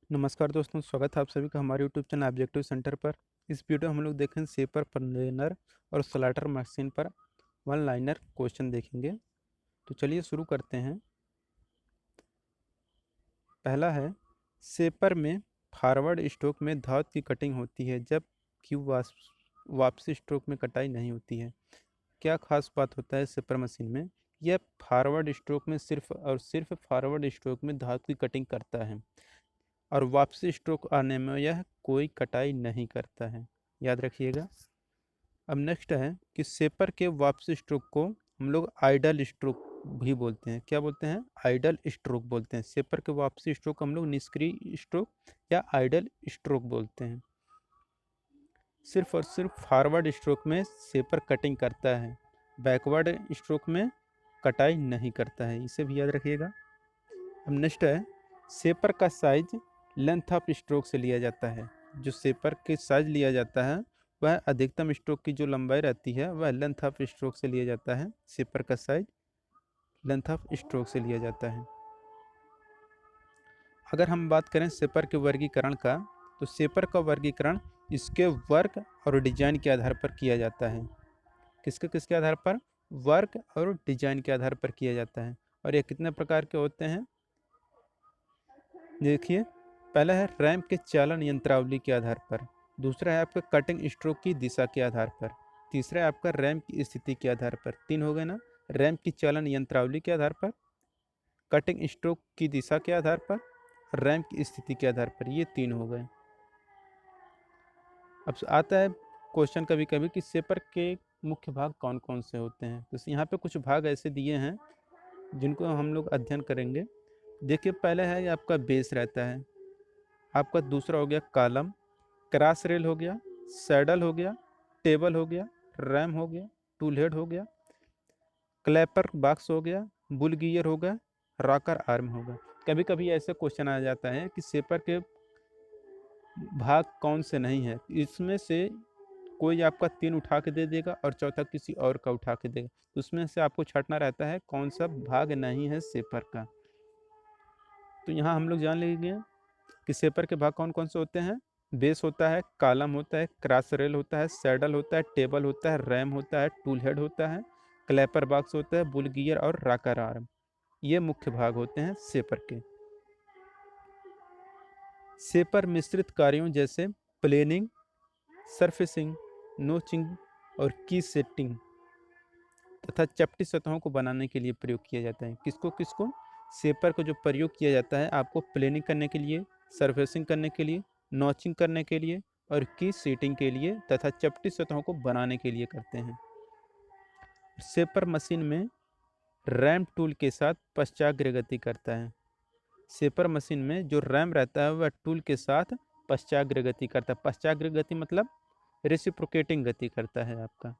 नमस्कार दोस्तों, स्वागत है आप सभी का हमारे यूट्यूब चैनल ऑब्जेक्टिव सेंटर पर। इस वीडियो हम लोग देखेंगे शेपर प्लेनर और स्लैटर मशीन पर वन लाइनर क्वेश्चन देखेंगे। तो चलिए शुरू करते हैं। पहला है, शेपर में फॉरवर्ड स्ट्रोक में धातु की कटिंग होती है जबकि वापसी स्ट्रोक में कटाई नहीं होती है। क्या खास बात होता है शेपर मशीन में? यह फॉरवर्ड स्ट्रोक में सिर्फ और सिर्फ फॉरवर्ड स्ट्रोक में धातु की कटिंग करता है और वापसी स्ट्रोक आने में यह कोई कटाई नहीं करता है। याद रखिएगा। अब नेक्स्ट है कि शेपर के वापसी स्ट्रोक को हम लोग आइडल स्ट्रोक भी बोलते हैं। क्या बोलते हैं? आइडल स्ट्रोक बोलते हैं। शेपर के वापसी स्ट्रोक हम लोग निष्क्रिय स्ट्रोक या आइडल स्ट्रोक बोलते हैं। सिर्फ और सिर्फ फॉरवर्ड स्ट्रोक में शेपर कटिंग करता है, बैकवर्ड स्ट्रोक में कटाई नहीं करता है। इसे भी याद रखिएगा। अब नेक्स्ट है, शेपर का साइज लेंथ ऑफ स्ट्रोक से लिया जाता है। जो शेपर के साइज लिया जाता है वह अधिकतम स्ट्रोक की जो लंबाई रहती है वह लेंथ ऑफ स्ट्रोक से लिया जाता है। शेपर का साइज लेंथ ऑफ स्ट्रोक से लिया जाता है। अगर हम बात करें शेपर के वर्गीकरण का, तो शेपर का वर्गीकरण इसके वर्क और डिजाइन के आधार पर किया जाता है। किसके किसके आधार पर? वर्क और डिजाइन के आधार पर किया जाता है। और ये कितने प्रकार के होते हैं देखिए। पहला है रैंप के चालन यंत्रावली के आधार पर। दूसरा है आपका कटिंग स्ट्रोक की दिशा के आधार पर। तीसरा है आपका रैंप की स्थिति के आधार पर। तीन हो गए ना? रैंप की चालन यंत्रावली के आधार पर, कटिंग स्ट्रोक की दिशा के आधार पर, रैंप की स्थिति के आधार पर। ये तीन हो गए। अब आता है क्वेश्चन कभी कभी कि शेपर के मुख्य भाग कौन कौन से होते हैं। तो यहाँ पे कुछ भाग ऐसे दिए हैं जिनको हम लोग अध्ययन करेंगे। देखिए, पहले है आपका बेस रहता है, आपका दूसरा हो गया कॉलम, क्रॉस रेल हो गया, सैडल हो गया, टेबल हो गया, रैम हो गया, टूल हेड हो गया, क्लैपर बॉक्स हो गया, बुल गियर हो गया, रॉकर आर्म होगा। कभी कभी ऐसे क्वेश्चन आ जाता है कि शेपर के भाग कौन से नहीं है, इसमें से कोई आपका तीन उठा के दे देगा और चौथा किसी और का उठा के देगा। तो उसमें से आपको छांटना रहता है कौन सा भाग नहीं है शेपर का। तो यहाँ हम लोग जान लेंगे कि शेपर के भाग कौन कौन से होते हैं। बेस होता है, कॉलम होता है, क्रॉस रेल होता है, सैडल होता है, टेबल होता है, रैम होता है, टूल हेड होता है, क्लैपर बॉक्स होता है, बुल गियर और रॉकर आर्म। ये मुख्य भाग होते हैं शेपर के। शेपर मिश्रित कार्यों जैसे प्लेनिंग, सरफेसिंग, नोचिंग और की सेटिंग तथा चपटी सतहों को बनाने के लिए प्रयोग किया जाता है। किसको किसको? शेपर को जो प्रयोग किया जाता है आपको प्लेनिंग करने के लिए, सरफेसिंग करने के लिए, नॉचिंग करने के लिए और की सीटिंग के लिए तथा चपटी सतहों को बनाने के लिए करते हैं। शेपर मशीन में रैम टूल के साथ पश्चाग्र गति करता है। शेपर मशीन में जो रैम रहता है वह टूल के साथ पश्चाग्र गति करता है। पश्चाग्र गति मतलब रेसिप्रोकेटिंग गति करता है आपका।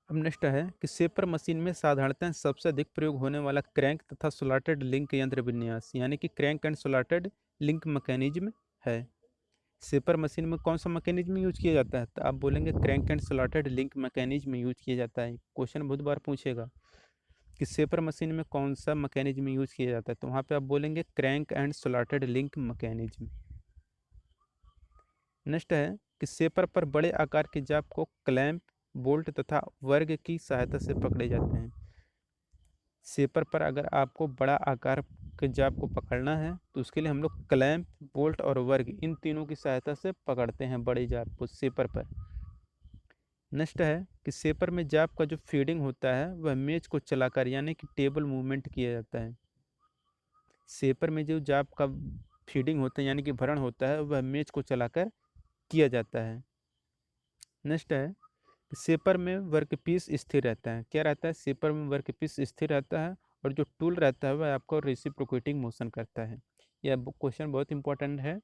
अब नेक्स्ट है कि शेपर मशीन में साधारणतः सबसे अधिक प्रयोग होने वाला क्रैंक तथा स्लॉटेड लिंक यंत्र विन्यास यानी कि crank and slotted link mechanism है। शेपर मशीन में कौन सा मैकेनिज्म यूज किया जाता है? तो आप बोलेंगे crank and slotted link mechanism use किया जाता है। क्वेश्चन बहुत बार पूछेगा कि शेपर मशीन में कौन सा मैकेनिज्म यूज किया जाता है, तो वहाँ पे आप बोलेंगे crank and slotted link mechanism. Next है कि शेपर पर बड़े आकार के जाप को क्लैंप, बोल्ट तथा वर्ग की सहायता से पकड़े जाते हैं। शेपर पर अगर आपको बड़ा आकार के जाप को पकड़ना है तो उसके लिए हम लोग क्लैंप, बोल्ट और वर्ग इन तीनों की सहायता से पकड़ते हैं बड़े जाप को शेपर पर। नेक्स्ट है कि शेपर में जाप का जो फीडिंग होता है वह मेज को चलाकर यानी कि टेबल मूवमेंट किया जाता है। शेपर में जो जाप का फीडिंग होता है यानी कि भरण होता है वह मेज को चलाकर किया जाता है। नेक्स्ट है, शेपर में वर्कपीस स्थिर रहता है। क्या रहता है? शेपर में वर्कपीस स्थिर रहता है और जो टूल रहता है वह आपको रेसिप्रोकेटिंग मोशन करता है। यह क्वेश्चन बहुत इंपॉर्टेंट है।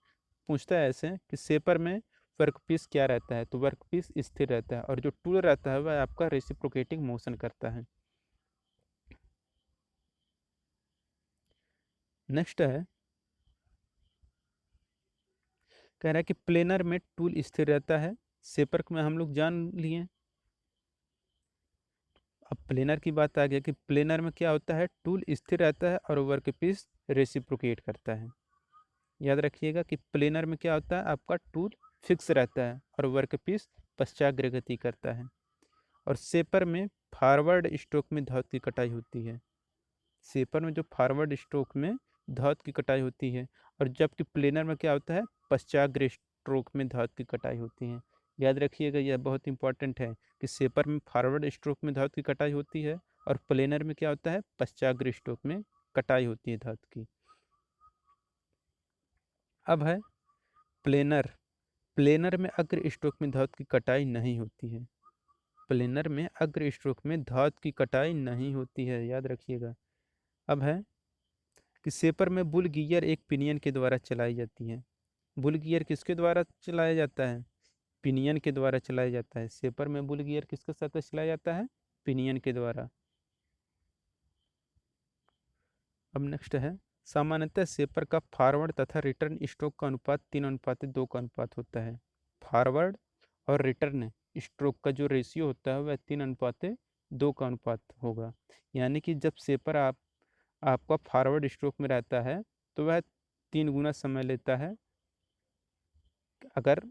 पूछता है ऐसे कि शेपर में वर्कपीस क्या रहता है, तो वर्कपीस स्थिर रहता है और जो टूल रहता है वह आपका रेसिप्रोकेटिंग मोशन करता है। नेक्स्ट है, कह रहा है कि प्लेनर में टूल स्थिर रहता है। शेपर में हम लोग जान लिए। अब प्लेनर की बात आ गया कि प्लेनर में क्या होता है, टूल स्थिर रहता है और वर्कपीस रेसिप्रोकेट करता है। याद रखिएगा कि प्लेनर में क्या होता है, आपका टूल फिक्स रहता है और वर्कपीस पश्चाग्र गति करता है। और सेपर में फॉरवर्ड स्ट्रोक में धातु की कटाई होती है। सेपर में जो फॉरवर्ड स्ट्रोक में धातु की कटाई होती है, और जबकि प्लेनर में क्या होता है, पश्चाग्र स्ट्रोक में धातु की कटाई होती है। याद रखिएगा, यह बहुत इंपॉर्टेंट है कि सेपर में फॉरवर्ड स्ट्रोक में धातु की कटाई होती है और प्लेनर में क्या होता है, पश्चाग्र स्ट्रोक में कटाई होती है धातु की। अब है प्लेनर। प्लेनर में अग्र स्ट्रोक में धातु की कटाई नहीं होती है। प्लेनर में अग्र स्ट्रोक में धातु की कटाई नहीं होती है, याद रखिएगा। अब है कि सेपर में बुल गियर एक पिनियन के द्वारा चलाई जाती है। बुल गियर किसके द्वारा चलाया जाता है, पिनियन के द्वारा चलाया जाता है। सेपर में बुल गियर किसके साथ चलाया जाता है, पिनियन के द्वारा। अब नेक्स्ट है, सामान्यतः सेपर का फॉरवर्ड तथा रिटर्न स्ट्रोक का अनुपात 3:2 का अनुपात होता है। फॉरवर्ड और रिटर्न स्ट्रोक का जो रेशियो होता है वह 3:2 का अनुपात होगा। यानी कि जब सेपर आपका फॉरवर्ड स्ट्रोक में रहता है तो वह 3 गुना समय लेता है। अगर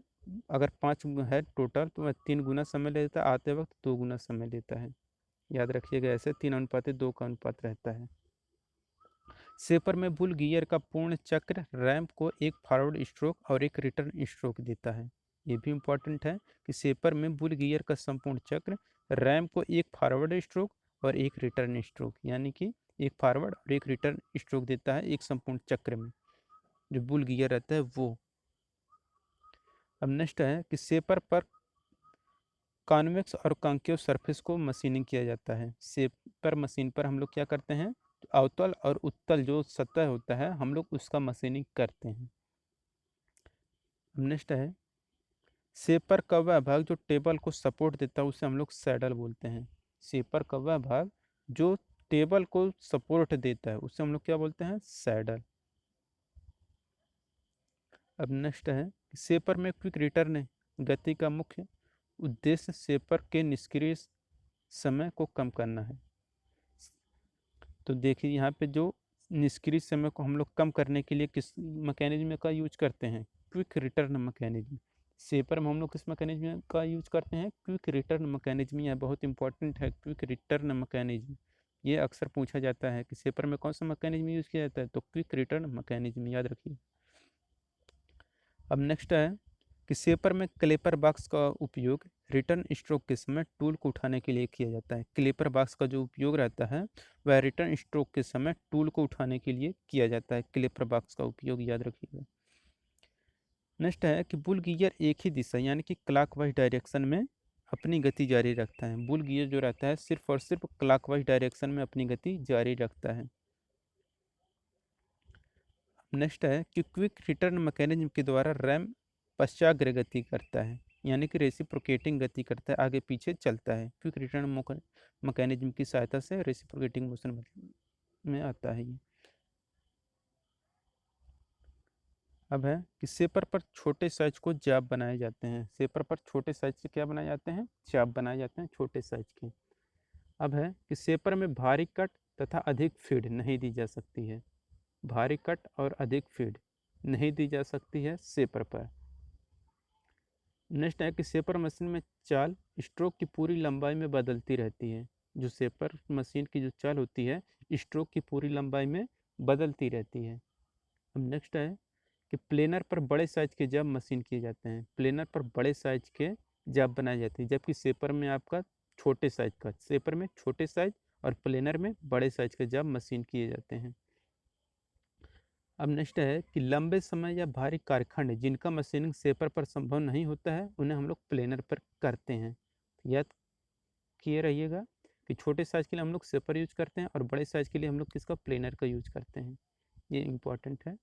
अगर 5 है टोटल तो वह 3 गुना समय लेता है, आते वक्त 2 गुना समय लेता है। याद रखिएगा, ऐसे 3:2 का अनुपात रहता है। सेपर में बुल गियर का पूर्ण चक्र रैंप को एक फॉरवर्ड स्ट्रोक और एक रिटर्न स्ट्रोक देता है। ये भी इंपॉर्टेंट है कि सेपर में बुल गियर का संपूर्ण चक्र रैंप को एक फॉरवर्ड स्ट्रोक और एक रिटर्न स्ट्रोक, यानी कि एक फॉरवर्ड और एक रिटर्न स्ट्रोक देता है एक संपूर्ण चक्र में, जो बुल गियर रहता है वो। अब नेक्स्ट है कि सेपर पर कॉन्वेक्स और कॉन्केव सरफेस को मशीनिंग किया जाता है। सेपर मशीन पर हम लोग क्या करते हैं, अवतल और उत्तल जो सतह होता है हम लोग उसका मशीनिंग करते हैं। नेक्स्ट है, सेपर का वह भाग जो टेबल को सपोर्ट देता है उसे हम लोग सैडल बोलते हैं। सेपर का वह भाग जो टेबल को सपोर्ट देता है उसे हम लोग क्या बोलते हैं, सैडल। अब नेक्स्ट है, सेपर में क्विक रिटर्न गति का मुख्य उद्देश्य सेपर के निष्क्रिय समय को कम करना है। तो देखिए यहाँ पे जो निष्क्रिय समय को हम लोग कम करने के लिए किस मैकेनिज्म का यूज करते हैं, क्विक रिटर्न मैकेनिज्म। सेपर में हम लोग किस मैकेनिज्म का यूज करते हैं, क्विक रिटर्न मैकेनिज्म। यह बहुत इंपॉर्टेंट है, क्विक रिटर्न मैकेनिज्म। ये अक्सर पूछा जाता है कि सेपर में कौन सा मैकेनिज्म यूज किया जाता है, तो क्विक रिटर्न मैकेनिज्म, याद रखिए। अब नेक्स्ट है कि सेपर में क्लेपर बॉक्स का उपयोग रिटर्न स्ट्रोक के समय टूल को उठाने के लिए किया जाता है। क्लेपर बॉक्स का जो उपयोग रहता है वह रिटर्न स्ट्रोक के समय टूल को उठाने के लिए किया जाता है। क्लेपर बॉक्स का उपयोग याद रखिएगा। नेक्स्ट है कि बुल गियर एक ही दिशा यानी कि क्लॉकवाइज डायरेक्शन में अपनी गति जारी रखता है। बुल गियर जो रहता है सिर्फ और सिर्फ क्लॉकवाइज डायरेक्शन में अपनी गति जारी रखता है। नेक्स्ट है कि क्विक रिटर्न मैकेनिज्म के द्वारा रैम पश्चाग्र गति करता है, यानी कि रेसिप्रोकेटिंग गति करता है, आगे पीछे चलता है। क्विक रिटर्न मैकेनिज्म की सहायता से रेसिप्रोकेटिंग मोशन में आता है ये। अब है कि सेपर पर छोटे साइज को जाप बनाए जाते हैं। सेपर पर छोटे साइज के क्या बनाए जाते हैं, जाप बनाए जाते हैं छोटे साइज के। अब है कि सेपर में भारी कट तथा अधिक फीड नहीं दी जा सकती है। भारी कट और अधिक फीड नहीं दी जा सकती है सेपर पर। नेक्स्ट है कि सेपर मशीन में चाल स्ट्रोक की पूरी लंबाई में बदलती रहती है। जो सेपर मशीन की जो चाल होती है स्ट्रोक की पूरी लंबाई में बदलती रहती है। अब नेक्स्ट है कि प्लेनर पर बड़े साइज के जब मशीन किए जाते हैं। प्लेनर पर बड़े साइज के जब बनाए जाते हैं, जबकि सेपर में आपका छोटे साइज का, सेपर में छोटे साइज और प्लेनर में बड़े साइज के जब मशीन किए जाते हैं। अब नेक्स्ट है कि लंबे समय या भारी कारखंड जिनका मशीनिंग सेपर पर संभव नहीं होता है उन्हें हम लोग प्लेनर पर करते हैं। याद किए रहिएगा कि छोटे साइज के लिए हम लोग सेपर यूज करते हैं और बड़े साइज के लिए हम लोग किसका, प्लेनर का यूज करते हैं। ये इंपॉर्टेंट है।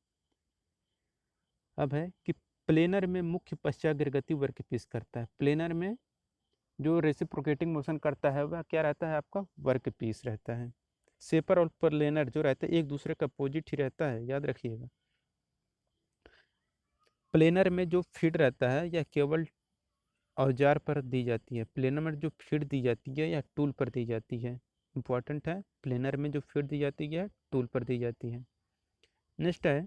अब है कि प्लेनर में मुख्य पश्चाग्र गति वर्कपीस करता है। प्लेनर में जो रेसिप्रोकेटिंग मोशन करता है वह क्या रहता है, आपका वर्कपीस रहता है। सेपर और प्लेनर जो रहता है एक दूसरे का अपोजिट ही रहता है, याद रखिएगा। प्लेनर में जो फीड रहता है यह केवल औजार पर दी जाती है। प्लेनर में जो फीड दी जाती है या टूल पर दी जाती है। इंपॉर्टेंट है, प्लेनर में जो फीड दी जाती है टूल पर दी जाती है। नेक्स्ट है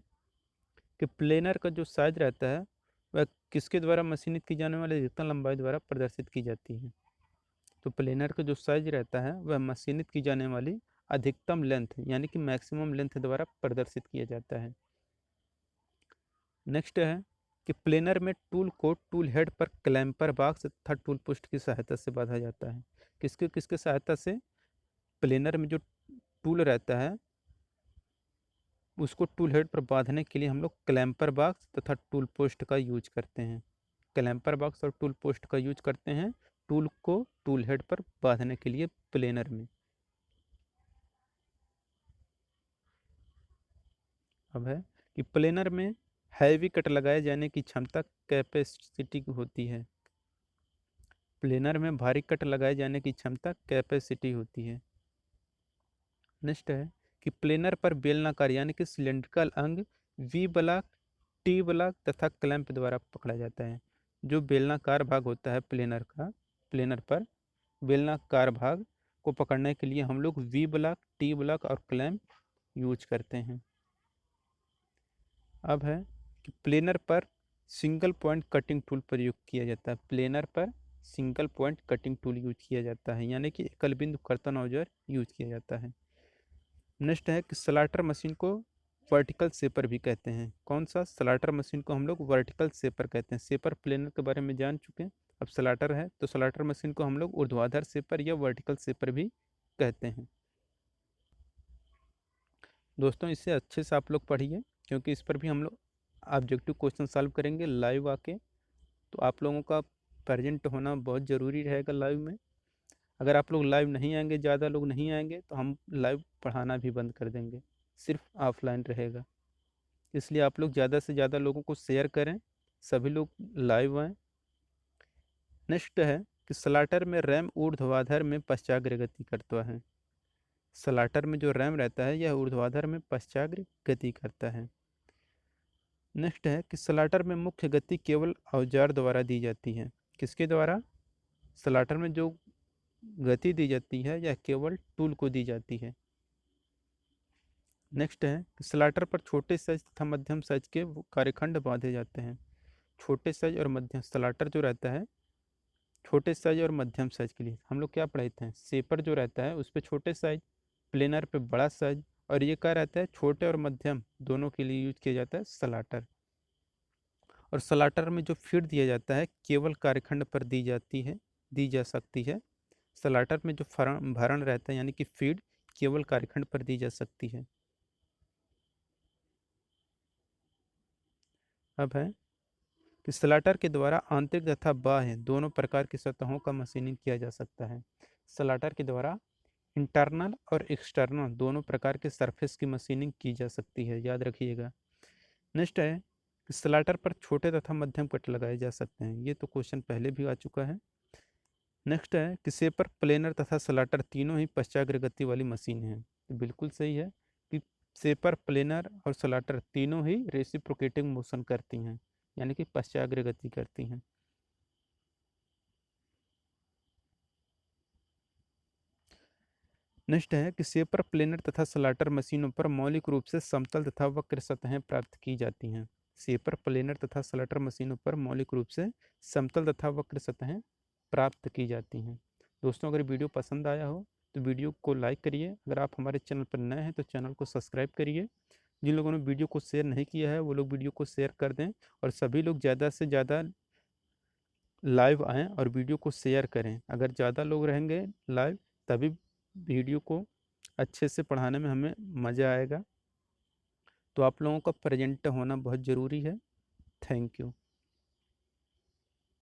कि प्लेनर का जो साइज रहता है वह किसके द्वारा मशीनित की जाने वाली अधिकतम लंबाई द्वारा प्रदर्शित की जाती है। तो प्लेनर का जो साइज रहता है वह मशीनित की जाने वाली अधिकतम लेंथ यानी कि मैक्सिमम लेंथ द्वारा प्रदर्शित किया जाता है। नेक्स्ट है कि प्लेनर में टूल को टूल हेड पर क्लैंपर बॉक्स तथा टूल पोस्ट की सहायता से बांधा जाता है। किसके किसके सहायता से? प्लेनर में जो टूल रहता है उसको टूल हेड पर बांधने के लिए हम लोग क्लैंपर बॉक्स तथा टूल पोस्ट का यूज करते हैं। क्लैंपर बॉक्स और टूल पोस्ट का यूज करते हैं टूल को टूल हेड पर बांधने के लिए प्लेनर में। अब है कि प्लेनर में हैवी कट लगाए जाने की क्षमता कैपेसिटी होती है। प्लेनर में भारी कट लगाए जाने की क्षमता कैपेसिटी होती है। नेक्स्ट है कि प्लेनर पर बेलनाकार यानी कि सिलेंड्रिकल अंग वी ब्लॉक, टी ब्लॉक तथा क्लैंप द्वारा पकड़ा जाता है। जो बेलनाकार भाग होता है प्लेनर पर बेलनाकार भाग को पकड़ने के लिए हम लोग वी ब्लॉक, टी ब्लॉक और क्लैंप यूज करते हैं। अब है कि प्लेनर पर सिंगल पॉइंट कटिंग टूल प्रयोग किया जाता है। प्लेनर पर single point cutting tool use किया जाता है यानी कि एकल बिंदु कर्तन औजार यूज किया जाता है। नेक्स्ट है कि स्लाटर मशीन को वर्टिकल सेपर भी कहते हैं। कौन सा? स्लाटर मशीन को हम लोग वर्टिकल सेपर कहते हैं। सेपर प्लेनर के बारे में जान चुके हैं, अब स्लाटर है तो स्लाटर मशीन को हम लोग ऊर्ध्वाधर सेपर या वर्टिकल सेपर भी कहते हैं। दोस्तों इसे अच्छे से आप लोग पढ़िए क्योंकि इस पर भी हम लोग ऑब्जेक्टिव क्वेश्चन सॉल्व करेंगे लाइव आके। तो आप लोगों का प्रेजेंट होना बहुत ज़रूरी रहेगा लाइव में। अगर आप लोग लाइव नहीं आएंगे, ज़्यादा लोग नहीं आएंगे तो हम लाइव पढ़ाना भी बंद कर देंगे, सिर्फ ऑफलाइन रहेगा। इसलिए आप लोग ज़्यादा से ज़्यादा लोगों को शेयर करें, सभी लोग लाइव आएँ। नेक्स्ट है कि स्लाटर में रैम ऊर्ध्वाधर में पश्चाग्र गति करता है। स्लाटर में जो रैम रहता है यह ऊर्ध्वाधर में पश्चाग्र गति करता है। नेक्स्ट है कि स्लाटर में मुख्य गति केवल औजार द्वारा दी जाती है। किसके द्वारा? स्लाटर में जो गति दी जाती है यह केवल टूल को दी जाती है। नेक्स्ट है कि स्लाटर पर छोटे साइज तथा मध्यम साइज के कार्यखंड बांधे जाते हैं। छोटे साइज और मध्यम स्लाटर जो रहता है छोटे साइज और मध्यम साइज के लिए हम लोग क्या पढ़ाते हैं? सेपर जो रहता है उस पर छोटे साइज, प्लेनर पे बड़ा साइज, और ये क्या रहता है? छोटे और मध्यम दोनों के लिए यूज किया जाता है स्लाटर। और स्लाटर में जो फीड दिया जाता है केवल कार्यखंड पर दी जा सकती है। स्लाटर में जो भरण रहता है यानी कि फीड केवल कार्यखंड पर दी जा सकती है। अब है कि स्लाटर के द्वारा आंतरिक तथा बाह्य दोनों प्रकार की सतहों का मशीनिंग किया जा सकता है। स्लाटर के द्वारा इंटरनल और एक्सटर्नल दोनों प्रकार के सरफेस की मशीनिंग की जा सकती है, याद रखिएगा। नेक्स्ट है कि स्लाटर पर छोटे तथा मध्यम कट लगाए जा सकते हैं। ये तो क्वेश्चन पहले भी आ चुका है। नेक्स्ट है कि सेपर, प्लेनर तथा स्लाटर तीनों ही पश्चाग्र गति वाली मशीन है। तो बिल्कुल सही है कि सेपर, प्लेनर और स्लाटर तीनों ही रेसिप्रोकेटिंग मोशन करती हैं यानी कि पश्चाग्र गति करती हैं। नेक्स्ट है कि सेपर, प्लेनर तथा स्लाटर मशीनों पर मौलिक रूप से समतल तथा वक्र सतहें प्राप्त की जाती हैं। सेपर, प्लेनर तथा स्लाटर मशीनों पर मौलिक रूप से समतल तथा वक्र सतहें प्राप्त की जाती हैं। दोस्तों अगर वीडियो पसंद आया हो तो वीडियो को लाइक करिए। अगर आप हमारे चैनल पर नए हैं तो चैनल को सब्सक्राइब करिए। जिन लोगों ने वीडियो को शेयर नहीं किया है वो लोग वीडियो को शेयर कर दें, और सभी लोग ज़्यादा से ज़्यादा लाइव आएँ और वीडियो को शेयर करें। अगर ज़्यादा लोग रहेंगे लाइव तभी वीडियो को अच्छे से पढ़ाने में हमें मज़ा आएगा। तो आप लोगों का प्रेजेंट होना बहुत ज़रूरी है। Thank you.